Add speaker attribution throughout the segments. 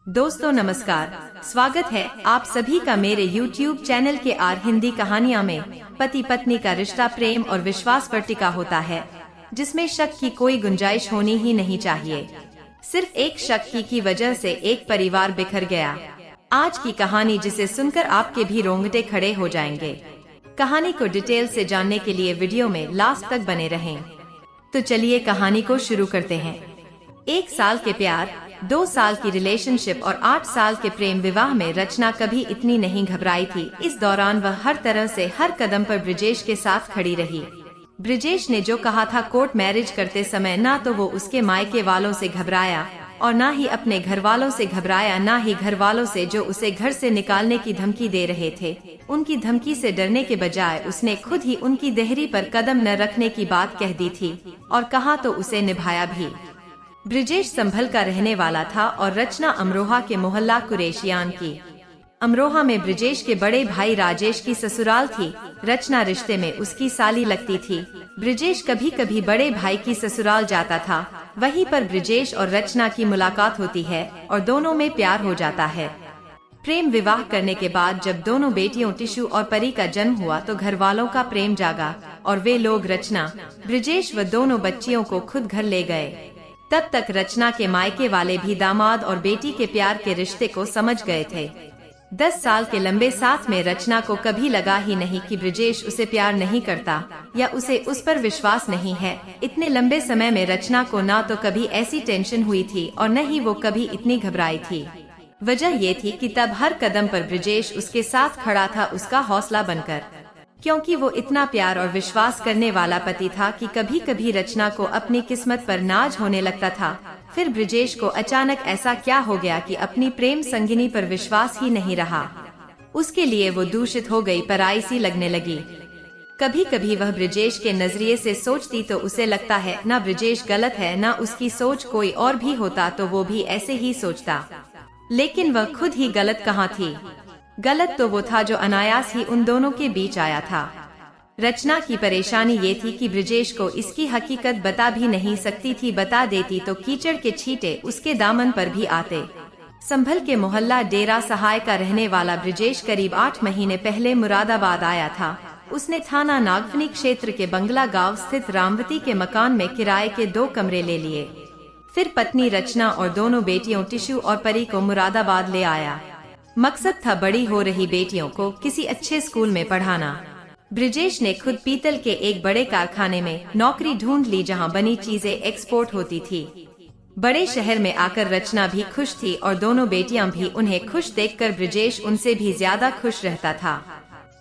Speaker 1: दोस्तों नमस्कार, स्वागत है आप सभी का मेरे YouTube चैनल के आर हिंदी कहानियाँ में। पति पत्नी का रिश्ता प्रेम और विश्वास पर टिका होता है, जिसमें शक की कोई गुंजाइश होनी ही नहीं चाहिए। सिर्फ एक शक की वजह से एक परिवार बिखर गया। आज की कहानी जिसे सुनकर आपके भी रोंगटे खड़े हो जाएंगे। कहानी को डिटेल से जानने के लिए वीडियो में लास्ट तक बने रहें। तो चलिए कहानी को शुरू करते हैं। 1 साल के प्यार, 2 साल की रिलेशनशिप और 8 साल के प्रेम विवाह में रचना कभी इतनी नहीं घबराई थी। इस दौरान वह हर तरह से हर कदम पर ब्रिजेश के साथ खड़ी रही। ब्रिजेश ने जो कहा था कोर्ट मैरिज करते समय, ना तो वो उसके मायके वालों से घबराया और ना ही अपने घर वालों से घबराया, ना ही घर वालों से जो उसे घर से निकालने की धमकी दे रहे थे। उनकी धमकी से डरने के बजाय उसने खुद ही उनकी देहरी पर कदम न रखने की बात कह दी थी और कहा तो उसे निभाया भी। ब्रिजेश संभल का रहने वाला था और रचना अमरोहा के मोहल्ला कुरैशियान की। अमरोहा में ब्रिजेश के बड़े भाई राजेश की ससुराल थी। रचना रिश्ते में उसकी साली लगती थी। ब्रिजेश कभी कभी बड़े भाई की ससुराल जाता था। वहीं पर ब्रिजेश और रचना की मुलाकात होती है और दोनों में प्यार हो जाता है। प्रेम विवाह करने के बाद जब दोनों बेटियों टिशु और परी का जन्म हुआ तो घर वालों का प्रेम जागा और वे लोग रचना, ब्रिजेश व दोनों बच्चियों को खुद घर ले गए। तब तक रचना के मायके वाले भी दामाद और बेटी के प्यार के रिश्ते को समझ गए थे। 10 साल के लंबे साथ में रचना को कभी लगा ही नहीं कि ब्रिजेश उसे प्यार नहीं करता या उसे उस पर विश्वास नहीं है। इतने लंबे समय में रचना को ना तो कभी ऐसी टेंशन हुई थी और न ही वो कभी इतनी घबराई थी। वजह ये थी कि तब हर कदम पर ब्रिजेश उसके साथ खड़ा था, उसका हौसला बनकर, क्योंकि वो इतना प्यार और विश्वास करने वाला पति था कि कभी कभी रचना को अपनी किस्मत पर नाज होने लगता था। फिर ब्रिजेश को अचानक ऐसा क्या हो गया कि अपनी प्रेम संगिनी पर विश्वास ही नहीं रहा। उसके लिए वो दूषित हो गई, पराई सी लगने लगी। कभी कभी वह ब्रिजेश के नजरिए से सोचती तो उसे लगता है ना ब्रिजेश गलत है, ना उसकी सोच कोई और भी होता तो वो भी ऐसे ही सोचता। लेकिन वह खुद ही गलत कहाँ थी। गलत तो वो था जो अनायास ही उन दोनों के बीच आया था। रचना की परेशानी ये थी कि ब्रिजेश को इसकी हकीकत बता भी नहीं सकती थी। बता देती तो कीचड़ के छींटे उसके दामन पर भी आते। संभल के मोहल्ला डेरा सहाय का रहने वाला ब्रिजेश करीब 8 महीने पहले मुरादाबाद आया था। उसने थाना नागफनी क्षेत्र के बंगला गांव स्थित रामवती के मकान में किराए के 2 कमरे ले लिए। फिर पत्नी रचना और दोनों बेटियों टिशु और परी को मुरादाबाद ले आया। मकसद था बड़ी हो रही बेटियों को किसी अच्छे स्कूल में पढ़ाना। ब्रिजेश ने खुद पीतल के एक बड़े कारखाने में नौकरी ढूंढ ली, जहां बनी चीजें एक्सपोर्ट होती थी। बड़े शहर में आकर रचना भी खुश थी और दोनों बेटियां भी। उन्हें खुश देखकर ब्रिजेश उनसे भी ज्यादा खुश रहता था।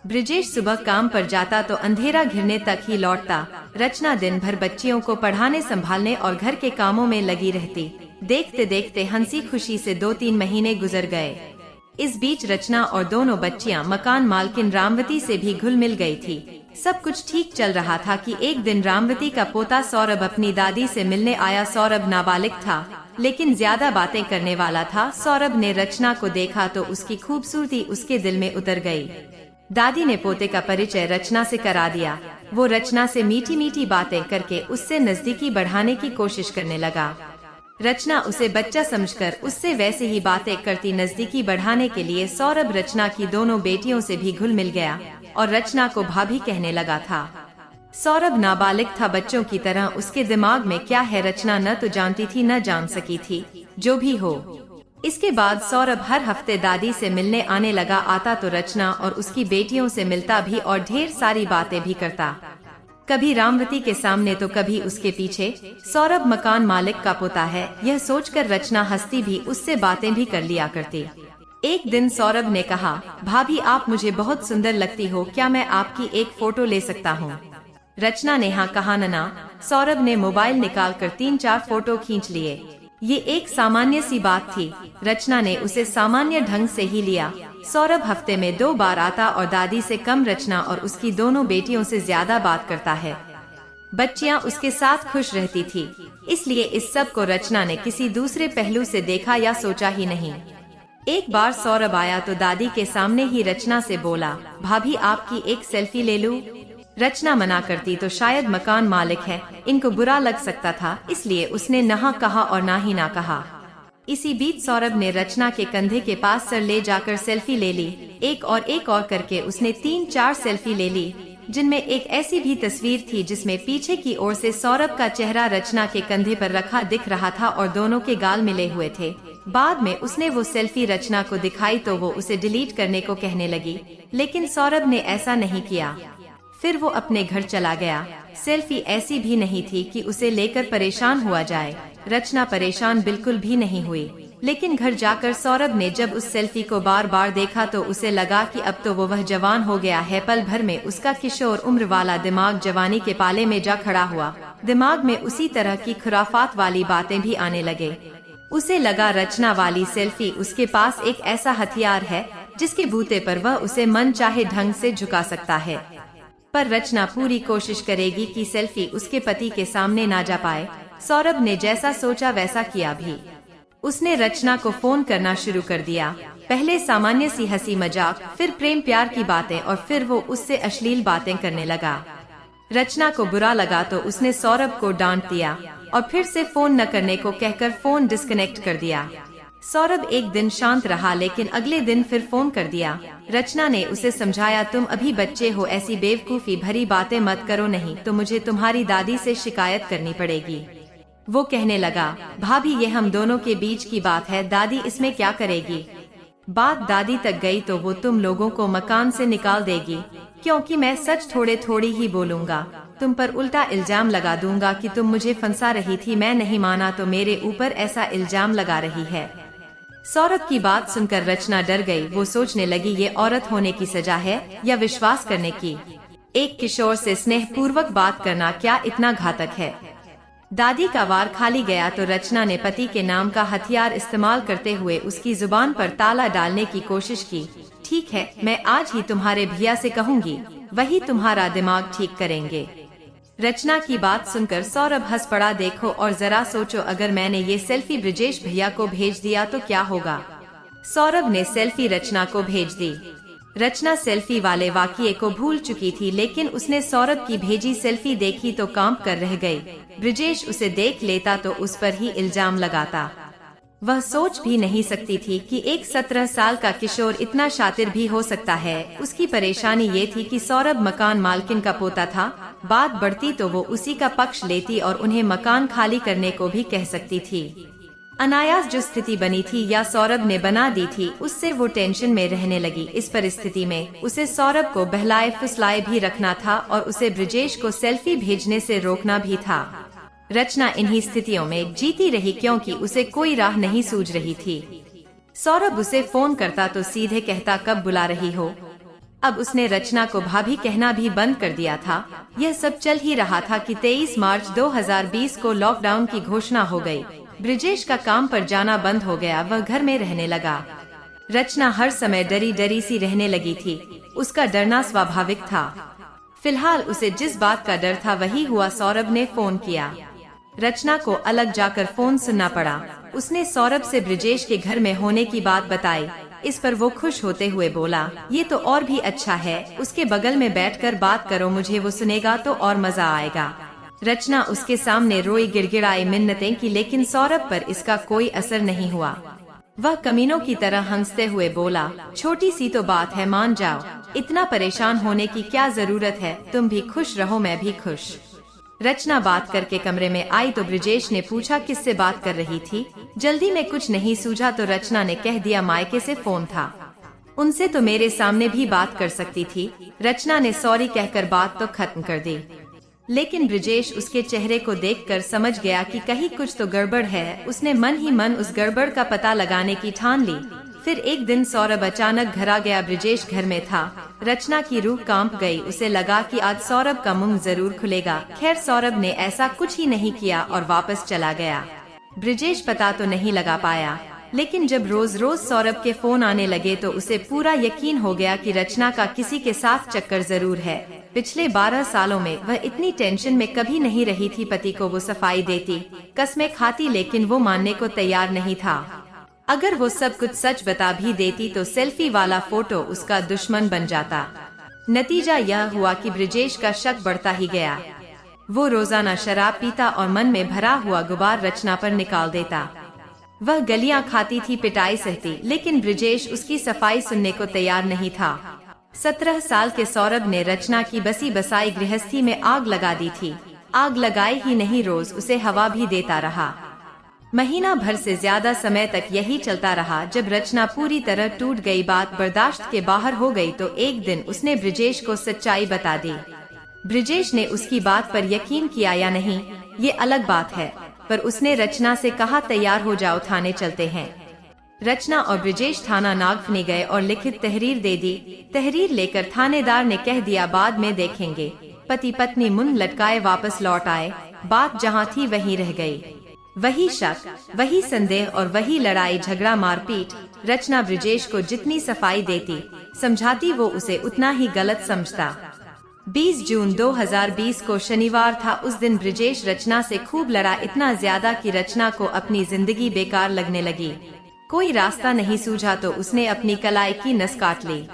Speaker 1: ब्रिजेश सुबह काम पर जाता तो अंधेरा घिरने तक ही लौटता। रचना दिन भर बच्चियों को पढ़ाने संभालने और घर के कामों में लगी रहती। देखते देखते हंसी खुशी से 2-3 महीने गुजर गए। इस बीच रचना और दोनों बच्चियां मकान मालकिन रामवती से भी घुल मिल गई थी। सब कुछ ठीक चल रहा था कि एक दिन रामवती का पोता सौरभ अपनी दादी से मिलने आया। सौरभ नाबालिग था लेकिन ज्यादा बातें करने वाला था। सौरभ ने रचना को देखा तो उसकी खूबसूरती उसके दिल में उतर गई। दादी ने पोते का परिचय रचना से करा दिया। वो रचना से मीठी मीठी बातें करके उससे नजदीकी बढ़ाने की कोशिश करने लगा। रचना उसे बच्चा समझकर उससे वैसे ही बातें करती। नजदीकी बढ़ाने के लिए सौरभ रचना की दोनों बेटियों से भी घुल मिल गया और रचना को भाभी कहने लगा था। सौरभ नाबालिग था बच्चों की तरह, उसके दिमाग में क्या है रचना न तो जानती थी न जान सकी थी। जो भी हो, इसके बाद सौरभ हर हफ्ते दादी से मिलने आने लगा। आता तो रचना और उसकी बेटियों से मिलता भी और ढेर सारी बातें भी करता, कभी रामवती के सामने तो कभी उसके पीछे। सौरभ मकान मालिक का पोता है, यह सोचकर रचना हंसती भी उससे बातें भी कर लिया करती। एक दिन सौरभ ने कहा, भाभी आप मुझे बहुत सुंदर लगती हो, क्या मैं आपकी एक फोटो ले सकता हूँ? रचना ने हाँ कहा। नना। सौरभ ने मोबाइल निकालकर 3-4 फोटो खींच लिए। ये एक सामान्य सी बात थी। रचना ने उसे सामान्य ढंग से ही लिया। सौरभ हफ्ते में 2 बार आता और दादी से कम रचना और उसकी दोनों बेटियों से ज्यादा बात करता है। बच्चियां उसके साथ खुश रहती थी, इसलिए इस सब को रचना ने किसी दूसरे पहलू से देखा या सोचा ही नहीं। एक बार सौरभ आया तो दादी के सामने ही रचना से बोला, भाभी आपकी एक सेल्फी ले लूं? रचना मना करती तो शायद मकान मालिक है, इनको बुरा लग सकता था, इसलिए उसने ना कहा और ना ही ना कहा। इसी बीच सौरभ ने रचना के कंधे के पास सर ले जाकर सेल्फी ले ली। एक और करके उसने 3-4 सेल्फी ले ली, जिनमें एक ऐसी भी तस्वीर थी जिसमें पीछे की ओर से सौरभ का चेहरा रचना के कंधे पर रखा दिख रहा था और दोनों के गाल मिले हुए थे। बाद में उसने वो सेल्फी रचना को दिखाई तो वो उसे डिलीट करने को कहने लगी, लेकिन सौरभ ने ऐसा नहीं किया। फिर वो अपने घर चला गया। सेल्फी ऐसी भी नहीं थी कि उसे लेकर परेशान हुआ जाए। रचना परेशान बिल्कुल भी नहीं हुई, लेकिन घर जाकर सौरभ ने जब उस सेल्फी को बार बार देखा तो उसे लगा कि अब तो वह जवान हो गया है। पल भर में उसका किशोर उम्र वाला दिमाग जवानी के पाले में जा खड़ा हुआ। दिमाग में उसी तरह की खुराफात वाली बातें भी आने लगे। उसे लगा रचना वाली सेल्फी उसके पास एक ऐसा हथियार है जिसके बूते पर वह उसे मन चाहे ढंग से झुका सकता है। पर रचना पूरी कोशिश करेगी कि सेल्फी उसके पति के सामने ना जा पाए। सौरभ ने जैसा सोचा वैसा किया भी। उसने रचना को फोन करना शुरू कर दिया। पहले सामान्य सी हंसी मजाक, फिर प्रेम प्यार की बातें और फिर वो उससे अश्लील बातें करने लगा। रचना को बुरा लगा तो उसने सौरभ को डांट दिया और फिर से फोन न करने को कहकर फोन डिस्कनेक्ट कर दिया। सौरभ एक दिन शांत रहा, लेकिन अगले दिन फिर फोन कर दिया। रचना ने उसे समझाया, तुम अभी बच्चे हो, ऐसी बेवकूफी भरी बातें मत करो, नहीं तो मुझे तुम्हारी दादी से शिकायत करनी पड़ेगी। वो कहने लगा, भाभी ये हम दोनों के बीच की बात है, दादी इसमें क्या करेगी। बात दादी तक गई तो वो तुम लोगों को मकान से निकाल देगी, क्योंकि मैं सच थोड़े थोड़ी ही बोलूंगा। तुम पर उल्टा इल्जाम लगा दूंगा कि तुम मुझे फंसा रही थी, मैं नहीं माना तो मेरे ऊपर ऐसा इल्जाम लगा रही है। सौरभ की बात सुनकर रचना डर गई। वो सोचने लगी, ये औरत होने की सजा है या विश्वास करने की। एक किशोर से स्नेह पूर्वक बात करना क्या इतना घातक है। दादी का वार खाली गया तो रचना ने पति के नाम का हथियार इस्तेमाल करते हुए उसकी जुबान पर ताला डालने की कोशिश की। ठीक है, मैं आज ही तुम्हारे भैया से कहूँगी, वही तुम्हारा दिमाग ठीक करेंगे। रचना की बात सुनकर सौरभ हंस पड़ा। देखो और जरा सोचो, अगर मैंने ये सेल्फी ब्रिजेश भैया को भेज दिया तो क्या होगा। सौरभ ने सेल्फी रचना को भेज दी। रचना सेल्फी वाले वाकये को भूल चुकी थी, लेकिन उसने सौरभ की भेजी सेल्फी देखी तो कांप कर रह गई। ब्रिजेश उसे देख लेता तो उस पर ही इल्जाम लगाता। वह सोच भी नहीं सकती थी कि एक 17 साल का किशोर इतना शातिर भी हो सकता है। उसकी परेशानी ये थी कि सौरभ मकान मालकिन का पोता था। बात बढ़ती तो वो उसी का पक्ष लेती और उन्हें मकान खाली करने को भी कह सकती थी। अनायास जो स्थिति बनी थी या सौरभ ने बना दी थी, उससे वो टेंशन में रहने लगी। इस परिस्थिति में उसे सौरभ को बहलाए फुसलाए भी रखना था और उसे ब्रिजेश को सेल्फी भेजने से रोकना भी था। रचना इन्हीं स्थितियों में जीती रही, क्योंकि उसे कोई राह नहीं सूझ रही थी। सौरभ उसे फोन करता तो सीधे कहता, कब बुला रही हो। अब उसने रचना को भाभी कहना भी बंद कर दिया था। यह सब चल ही रहा था कि 23 मार्च 2020 को लॉकडाउन की घोषणा हो गई। ब्रिजेश का काम पर जाना बंद हो गया, वह घर में रहने लगा। रचना हर समय डरी डरी सी रहने लगी थी। उसका डरना स्वाभाविक था। फिलहाल उसे जिस बात का डर था वही हुआ। सौरभ ने फोन किया। रचना को अलग जाकर फोन सुनना पड़ा। उसने सौरभ से ब्रिजेश के घर में होने की बात बताई। इस पर वो खुश होते हुए बोला, ये तो और भी अच्छा है, उसके बगल में बैठकर बात करो, मुझे वो सुनेगा तो और मजा आएगा। रचना उसके सामने रोई, गिड़गिड़ाई, मिन्नतें की, लेकिन सौरभ पर इसका कोई असर नहीं हुआ। वह कमीनों की तरह हंसते हुए बोला, छोटी सी तो बात है, मान जाओ, इतना परेशान होने की क्या जरूरत है, तुम भी खुश रहो मैं भी खुश। रचना बात करके कमरे में आई तो ब्रिजेश ने पूछा, किससे बात कर रही थी। जल्दी में कुछ नहीं सूझा तो रचना ने कह दिया, मायके से फोन था, उनसे तो मेरे सामने भी बात कर सकती थी। रचना ने सॉरी कहकर बात तो खत्म कर दी, लेकिन ब्रिजेश उसके चेहरे को देखकर समझ गया कि कहीं कुछ तो गड़बड़ है। उसने मन ही मन उस गड़बड़ का पता लगाने की ठान ली। फिर एक दिन सौरभ अचानक घर आ गया। ब्रिजेश घर में था। रचना की रूह कांप गई। उसे लगा कि आज सौरभ का मुंह जरूर खुलेगा। खैर सौरभ ने ऐसा कुछ ही नहीं किया और वापस चला गया। ब्रिजेश पता तो नहीं लगा पाया, लेकिन जब रोज रोज सौरभ के फोन आने लगे तो उसे पूरा यकीन हो गया कि रचना का किसी के साथ चक्कर जरूर है। पिछले 12 सालों में वह इतनी टेंशन में कभी नहीं रही थी। पति को वो सफाई देती, कस्में खाती, लेकिन वो मानने को तैयार नहीं था। अगर वो सब कुछ सच बता भी देती तो सेल्फी वाला फोटो उसका दुश्मन बन जाता। नतीजा यह हुआ कि ब्रिजेश का शक बढ़ता ही गया। वो रोजाना शराब पीता और मन में भरा हुआ गुबार रचना पर निकाल देता। वह गलियां खाती थी, पिटाई सहती, लेकिन ब्रिजेश उसकी सफाई सुनने को तैयार नहीं था। 17 साल के सौरभ ने रचना की बसी बसाई गृहस्थी में आग लगा दी थी। आग लगाए ही नहीं, रोज उसे हवा भी देता रहा। महीना भर से ज्यादा समय तक यही चलता रहा। जब रचना पूरी तरह टूट गई, बात बर्दाश्त के बाहर हो गई, तो एक दिन उसने ब्रिजेश को सच्चाई बता दी। ब्रिजेश ने उसकी बात पर यकीन किया या नहीं ये अलग बात है, पर उसने रचना से कहा तैयार हो जाओ, थाने चलते हैं। रचना और ब्रिजेश थाना नागफनी गए और लिखित तहरीर दे दी। तहरीर लेकर थानेदार ने कह दिया बाद में देखेंगे। पति पत्नी मुंह लटकाए वापस लौट आए। बात जहां थी वहीं रह गई। वही शक, वही संदेह और वही लड़ाई झगड़ा मारपीट। रचना ब्रिजेश को जितनी सफाई देती समझाती, वो उसे उतना ही गलत समझता। 20 जून 2020 को शनिवार था। उस दिन ब्रिजेश रचना से खूब लड़ा, इतना ज्यादा कि रचना को अपनी जिंदगी बेकार लगने लगी। कोई रास्ता नहीं सूझा तो उसने अपनी कलाई की नस काट ली।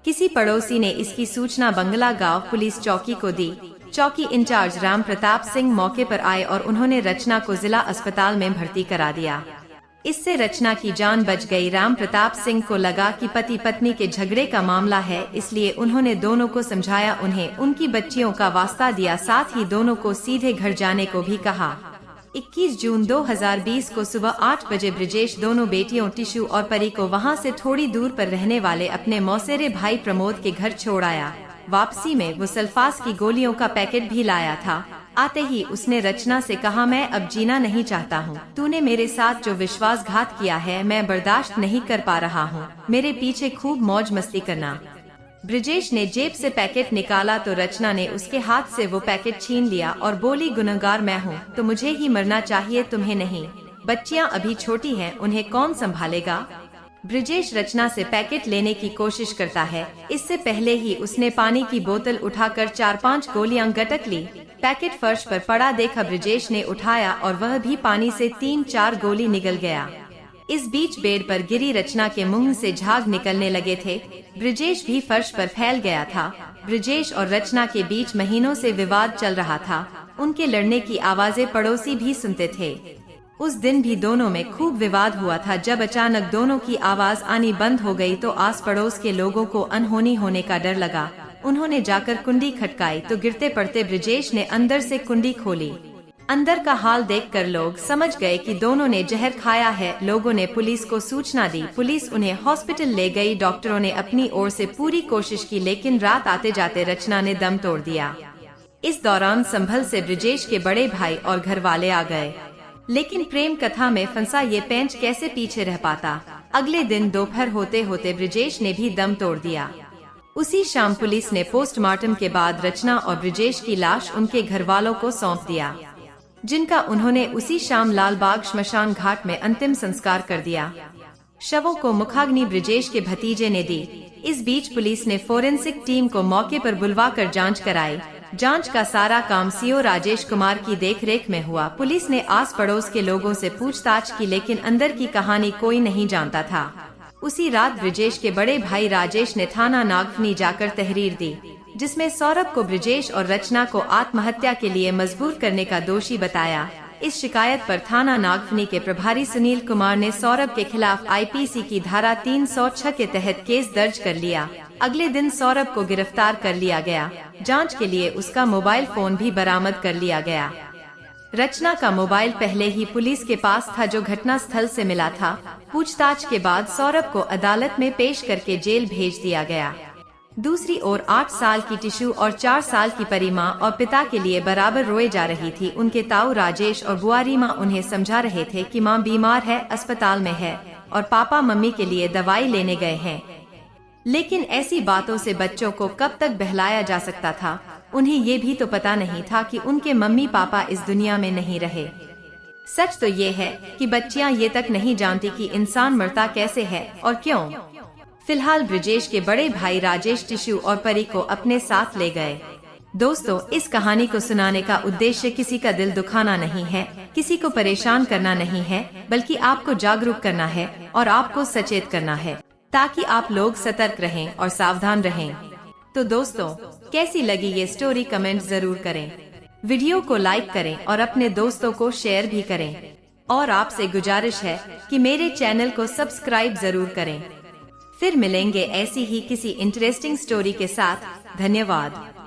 Speaker 1: किसी पड़ोसी ने इसकी सूचना बंगला गांव पुलिस चौकी को दी। चौकी इंचार्ज राम प्रताप सिंह मौके पर आए और उन्होंने रचना को जिला अस्पताल में भर्ती करा दिया। इससे रचना की जान बच गई। राम प्रताप सिंह को लगा कि पति पत्नी के झगड़े का मामला है, इसलिए उन्होंने दोनों को समझाया, उन्हें उनकी बच्चियों का वास्ता दिया, साथ ही दोनों को सीधे घर जाने को भी कहा। 21 जून 2020 को सुबह 8 बजे ब्रिजेश दोनों बेटियों टिशु और परी को वहां से थोड़ी दूर पर रहने वाले अपने मौसेरे भाई प्रमोद के घर छोड़ आया। वापसी में वो सल्फास की गोलियों का पैकेट भी लाया था। आते ही उसने रचना से कहा, मैं अब जीना नहीं चाहता हूँ। तूने मेरे साथ जो विश्वासघात किया है मैं बर्दाश्त नहीं कर पा रहा हूँ। मेरे पीछे खूब मौज मस्ती करना। ब्रिजेश ने जेब से पैकेट निकाला तो रचना ने उसके हाथ से वो पैकेट छीन लिया और बोली, गुनहगार मैं हूँ तो मुझे ही मरना चाहिए, तुम्हें नहीं। बच्चियाँ अभी छोटी हैं, उन्हें कौन संभालेगा। ब्रिजेश रचना से पैकेट लेने की कोशिश करता है। इससे पहले ही उसने पानी की बोतल उठाकर 4-5 गोलियां गटक ली। पैकेट फर्श पर पड़ा देखा ब्रिजेश ने उठाया और वह भी पानी से 3-4 गोली निकल गया। इस बीच बेड पर गिरी रचना के मुंह से झाग निकलने लगे थे। ब्रिजेश भी फर्श पर फैल गया था। ब्रिजेश और रचना के बीच महीनों से विवाद चल रहा था। उनके लड़ने की आवाजें पड़ोसी भी सुनते थे। उस दिन भी दोनों में खूब विवाद हुआ था। जब अचानक दोनों की आवाज आनी बंद हो गई तो आस पड़ोस के लोगों को अनहोनी होने का डर लगा। उन्होंने जाकर कुंडी खटकाई तो गिरते पड़ते ब्रिजेश ने अंदर से कुंडी खोली। अंदर का हाल देखकर लोग समझ गए कि दोनों ने जहर खाया है। लोगों ने पुलिस को सूचना दी। पुलिस उन्हें हॉस्पिटल ले गई। डॉक्टरों ने अपनी ओर से पूरी कोशिश की, लेकिन रात आते जाते रचना ने दम तोड़ दिया। इस दौरान संभल से ब्रिजेश के बड़े भाई और घर वाले आ गए, लेकिन प्रेम कथा में फंसा ये पेंच कैसे पीछे रह पाता। अगले दिन दोपहर होते होते ब्रिजेश ने भी दम तोड़ दिया। उसी शाम पुलिस ने पोस्टमार्टम के बाद रचना और ब्रिजेश की लाश उनके घर वालों को सौंप दिया, जिनका उन्होंने उसी शाम लालबाग श्मशान घाट में अंतिम संस्कार कर दिया। शवों को मुखाग्नि ब्रिजेश के भतीजे ने दी। इस बीच पुलिस ने फोरेंसिक टीम को मौके पर बुलवाकर जांच कराई। जांच का सारा काम सीओ राजेश कुमार की देखरेख में हुआ। पुलिस ने आस पड़ोस के लोगों से पूछताछ की, लेकिन अंदर की कहानी कोई नहीं जानता था। उसी रात ब्रिजेश के बड़े भाई राजेश ने थाना नागफनी जाकर तहरीर दी, जिसमें सौरभ को ब्रिजेश और रचना को आत्महत्या के लिए मजबूर करने का दोषी बताया। इस शिकायत पर थाना नागफनी के प्रभारी सुनील कुमार ने सौरभ के खिलाफ आईपीसी की धारा 306 के तहत केस दर्ज कर लिया। अगले दिन सौरभ को गिरफ्तार कर लिया गया। जांच के लिए उसका मोबाइल फोन भी बरामद कर लिया गया। रचना का मोबाइल पहले ही पुलिस के पास था, जो घटना स्थल से मिला था। पूछताछ के बाद सौरभ को अदालत में पेश करके जेल भेज दिया गया। दूसरी ओर 8 साल की टिशु और 4 साल की परी माँ और पिता के लिए बराबर रोए जा रही थी। उनके ताऊ राजेश और बुआरी माँ उन्हें समझा रहे थे कि माँ बीमार है, अस्पताल में है, और पापा मम्मी के लिए दवाई लेने गए हैं। लेकिन ऐसी बातों से बच्चों को कब तक बहलाया जा सकता था। उन्हें ये भी तो पता नहीं था कि उनके मम्मी पापा इस दुनिया में नहीं रहे। सच तो ये है कि बच्चियां ये तक नहीं जानती कि इंसान मरता कैसे है और क्यों। फिलहाल ब्रिजेश के बड़े भाई राजेश टिशु और परी को अपने साथ ले गए। दोस्तों, इस कहानी को सुनाने का उद्देश्य किसी का दिल दुखाना नहीं है, किसी को परेशान करना नहीं है, बल्कि आपको जागरूक करना है और आपको सचेत करना है, ताकि आप लोग सतर्क रहें और सावधान रहें। तो दोस्तों, कैसी लगी ये स्टोरी कमेंट जरूर करें। वीडियो को लाइक करें और अपने दोस्तों को शेयर भी करें। और आपसे गुजारिश है कि मेरे चैनल को सब्सक्राइब जरूर करें। फिर मिलेंगे ऐसी ही किसी इंटरेस्टिंग स्टोरी के साथ। धन्यवाद।